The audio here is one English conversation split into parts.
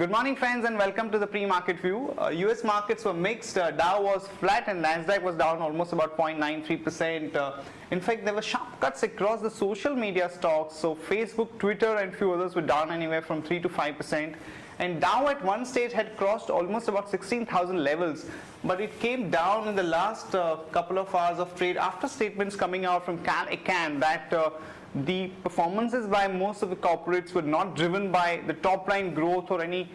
Good morning friends and welcome to the pre-market view. US markets were mixed. Dow was flat and Nasdaq was down almost about 0.93%. In fact, there were sharp cuts across the social media stocks. So Facebook, Twitter and few others were down anywhere from 3 to 5%. And Dow at one stage had crossed almost about 16,000 levels, but it came down in the last couple of hours of trade after statements coming out from Sharekhan that the performances by most of the corporates were not driven by the top line growth or any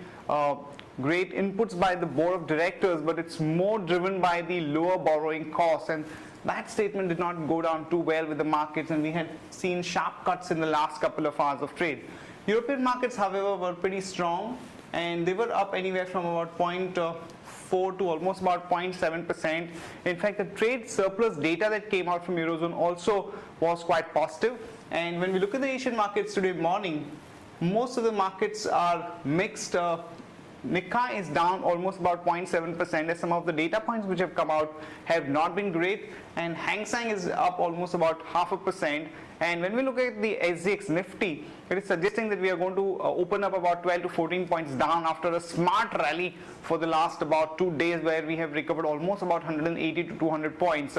great inputs by the board of directors, but it's more driven by the lower borrowing costs. And that statement did not go down too well with the markets, and we had seen sharp cuts in the last couple of hours of trade. European markets, however, were pretty strong, and they were up anywhere from about 0.4 to almost about 0.7%. In fact, the trade surplus data that came out from Eurozone also was quite positive. And when we look at the Asian markets today morning, most of the markets are mixed. Nikkei is down almost about 0.7% as some of the data points which have come out have not been great, and Hang Seng is up almost about 0.5%. And when we look at the SGX Nifty, it is suggesting that we are going to open up about 12 to 14 points down after a smart rally for the last about 2 days where we have recovered almost about 180 to 200 points.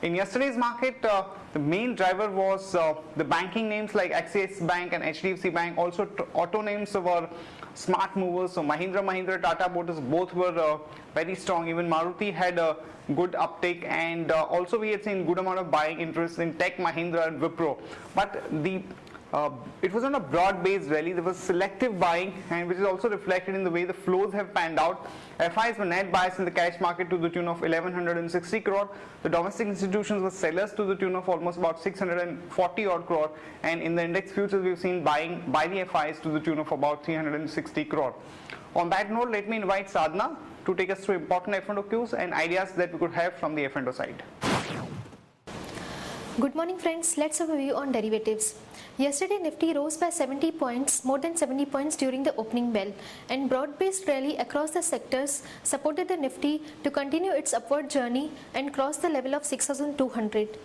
In yesterday's market, the main driver was the banking names like Axis Bank and HDFC Bank. Also auto names were smart movers. So Mahindra, Tata Motors, both were very strong. Even Maruti had a good uptake, and also we had seen good amount of buying interest in Tech Mahindra and Wipro. But it was not a broad-based rally. There was selective buying, and which is also reflected in the way the flows have panned out. FIs were net buyers in the cash market to the tune of 1160 crore. The domestic institutions were sellers to the tune of almost about 640 odd crore, and in the index futures we've seen buying by the FIs to the tune of about 360 crore. On that note, let me invite Sadhna to take us through important F&O cues and ideas that we could have from the F&O side. Good morning friends, let's have a view on derivatives. Yesterday Nifty rose by 70 points, more than 70 points during the opening bell, and broad-based rally across the sectors supported the Nifty to continue its upward journey and cross the level of 6,200.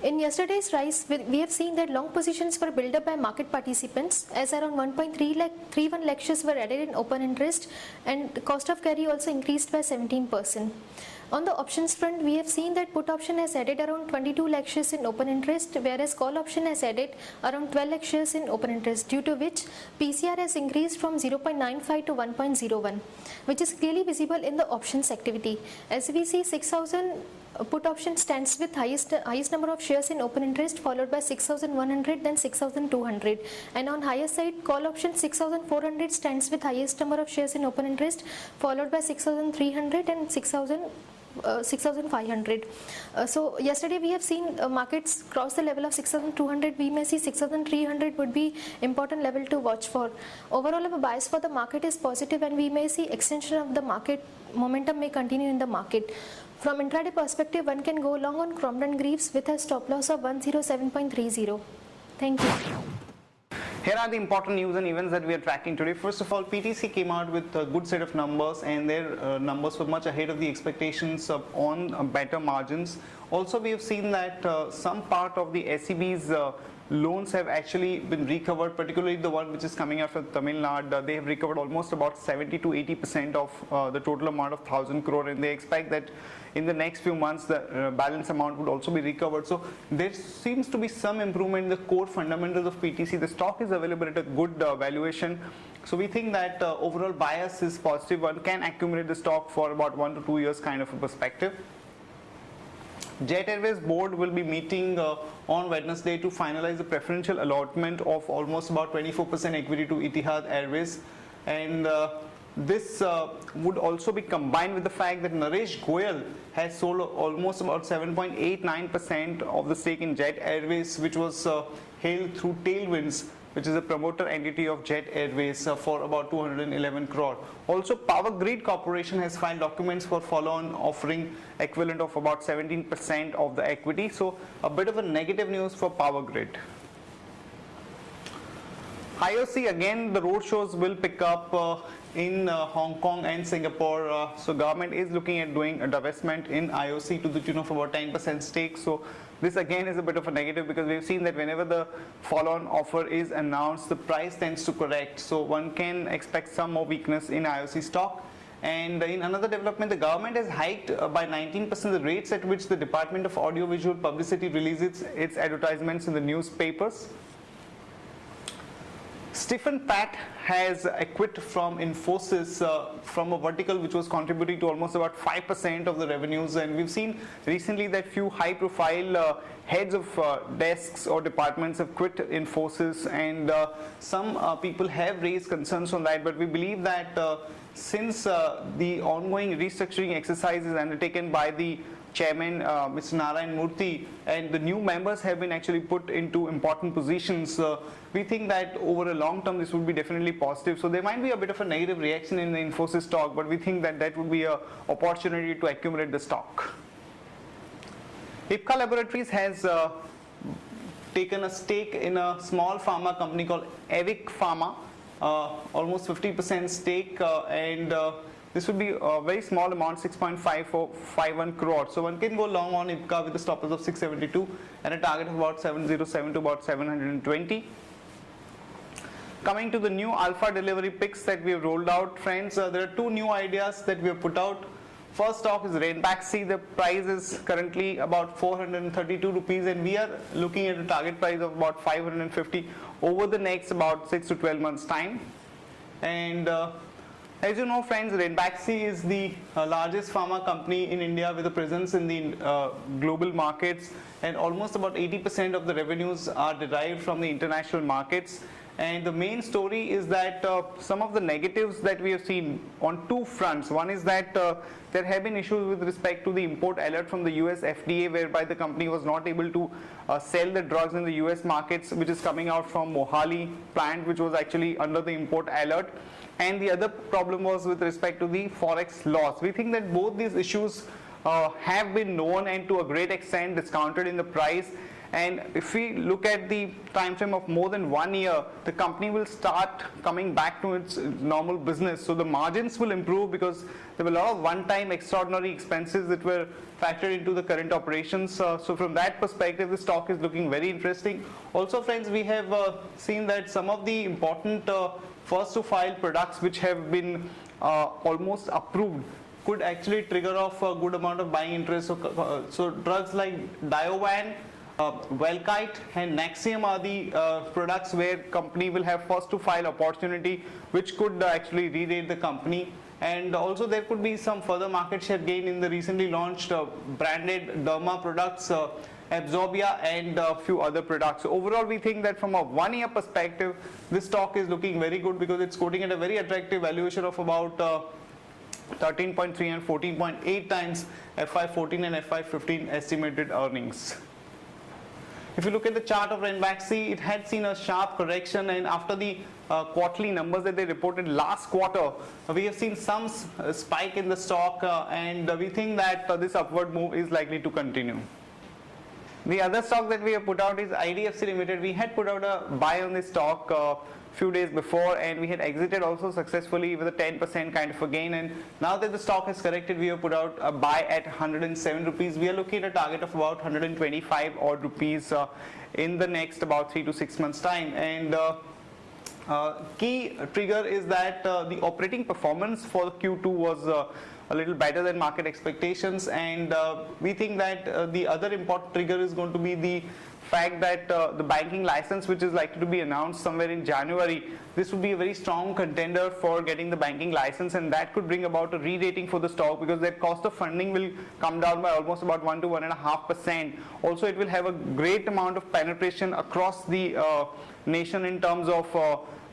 In yesterday's rise, we have seen that long positions were built up by market participants as around 1.31 lakh shares were added in open interest, and the cost of carry also increased by 17%. On the options front, we have seen that put option has added around 22 lakh shares in open interest, whereas call option has added around 12 lakh shares in open interest, due to which PCR has increased from 0.95 to 1.01, which is clearly visible in the options activity. As we see, 6,000 put option stands with highest number of shares in open interest, followed by 6,100, then 6,200, and on higher side, call option 6,400 stands with highest number of shares in open interest, followed by 6,300 and 6,500. So yesterday we have seen markets cross the level of 6,200. We may see 6,300 would be important level to watch for. Overall, our bias for the market is positive, and we may see extension of the market momentum may continue in the market. From intraday perspective, one can go long on Cromdon Greaves with a stop loss of 107.30. Thank you. Here are the important news and events that we are tracking today. First of all, PTC came out with a good set of numbers, and their numbers were much ahead of the expectations on better margins. Also, we have seen that some part of the SEB's loans have actually been recovered, particularly the one which is coming out from Tamil Nadu. They have recovered almost about 70 to 80% of the total amount of 1,000 crore, and they expect that in the next few months the balance amount would also be recovered. So there seems to be some improvement in the core fundamentals of PTC. The stock is available at a good valuation. So we think that overall bias is positive. One can accumulate the stock for about 1 to 2 years kind of a perspective. Jet Airways board will be meeting on Wednesday to finalize the preferential allotment of almost about 24% equity to Etihad Airways, and this would also be combined with the fact that Naresh Goyal has sold almost about 7.89% of the stake in Jet Airways, which was held through Tailwinds, which is a promoter entity of Jet Airways, for about 211 crore. Also, Power Grid Corporation has filed documents for follow-on offering equivalent of about 17% of the equity. So a bit of a negative news for Power Grid. IOC, again, the road shows will pick up in Hong Kong and Singapore. So government is looking at doing a divestment in IOC to the tune of about 10% stake. So this again is a bit of a negative, because we've seen that whenever the follow-on offer is announced, the price tends to correct. So one can expect some more weakness in IOC stock. And in another development, the government has hiked by 19% the rates at which the Department of Audiovisual Publicity releases its advertisements in the newspapers. Stephen Pat has quit from Infosys, from a vertical which was contributing to almost about 5% of the revenues, and we've seen recently that few high profile heads of desks or departments have quit Infosys, and some people have raised concerns on that, but we believe that since the ongoing restructuring exercise is undertaken by the chairman, Mr. Narayan Murthy, and the new members have been actually put into important positions, we think that over a long term this would be definitely positive. So there might be a bit of a negative reaction in the Infosys stock, but we think that that would be an opportunity to accumulate the stock. Ipca Laboratories has taken a stake in a small pharma company called Evic Pharma, almost 50% stake, and this would be a very small amount, 6.5451 crore. So one can go long on Ipca with a stop loss of 672 and a target of about 707 to about 720. Coming to the new alpha delivery picks that we have rolled out, friends, there are two new ideas that we have put out. First stock is Ranbaxy. The price is currently about 432 rupees, and we are looking at a target price of about 550 over the next about 6 to 12 months time. And as you know, friends, Ranbaxy is the largest pharma company in India with a presence in the global markets, and almost about 80% of the revenues are derived from the international markets. And the main story is that some of the negatives that we have seen on two fronts. One is that there have been issues with respect to the import alert from the US FDA, whereby the company was not able to sell the drugs in the US markets, which is coming out from Mohali plant, which was actually under the import alert. And the other problem was with respect to the forex loss. We think that both these issues have been known and to a great extent discounted in the price. And if we look at the time frame of more than 1 year, the company will start coming back to its normal business. So the margins will improve, because there were a lot of one-time extraordinary expenses that were factored into the current operations. So from that perspective, the stock is looking very interesting. Also, friends, we have seen that some of the important first to file products which have been almost approved could actually trigger off a good amount of buying interest. So drugs like Diovan, Velkite and Nexium are the products where company will have first to file opportunity, which could actually re-rate the company. And also there could be some further market share gain in the recently launched branded derma products, Absorbia and a few other products. So overall, we think that from a 1 year perspective, this stock is looking very good, because it's quoting at a very attractive valuation of about 13.3 and 14.8 times FY14 and FY15 estimated earnings. If you look at the chart of Ranbaxy, it had seen a sharp correction, and after the quarterly numbers that they reported last quarter, we have seen some spike in the stock, and we think that this upward move is likely to continue. The other stock that we have put out is IDFC Limited. We had put out a buy on this stock few days before, and we had exited also successfully with a 10% kind of a gain, and now that the stock has corrected, we have put out a buy at 107 rupees. We are looking at a target of about 125 odd rupees in the next about 3 to 6 months time. And key trigger is that the operating performance for Q2 was a little better than market expectations, and we think that the other important trigger is going to be the fact that the banking license, which is likely to be announced somewhere in January, this would be a very strong contender for getting the banking license, and that could bring about a re-rating for the stock, because their cost of funding will come down by almost about 1 to 1.5%. Also, it will have a great amount of penetration across the nation in terms of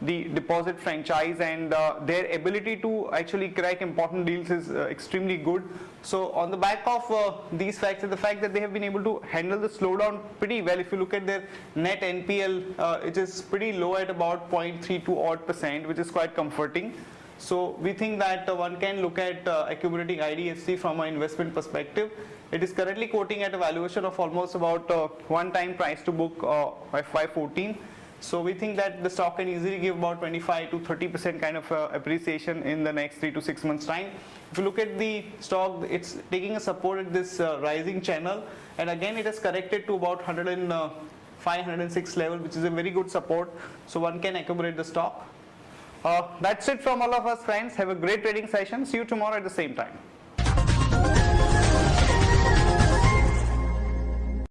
the deposit franchise, and their ability to actually crack important deals is extremely good. So on the back of these facts and the fact that they have been able to handle the slowdown pretty well, if you look at their net NPL, it is pretty low at about 0.32 odd%, which is quite comforting. So we think that one can look at accumulating IDFC from an investment perspective. It is currently quoting at a valuation of almost about 1 time price to book FY14. So we think that the stock can easily give about 25 to 30% kind of appreciation in the next 3 to 6 months time. If you look at the stock, it's taking a support at this rising channel, and again it has corrected to about 105, 106 level, which is a very good support. So one can accumulate the stock. That's it from all of us, friends. Have a great trading session. See you tomorrow at the same time.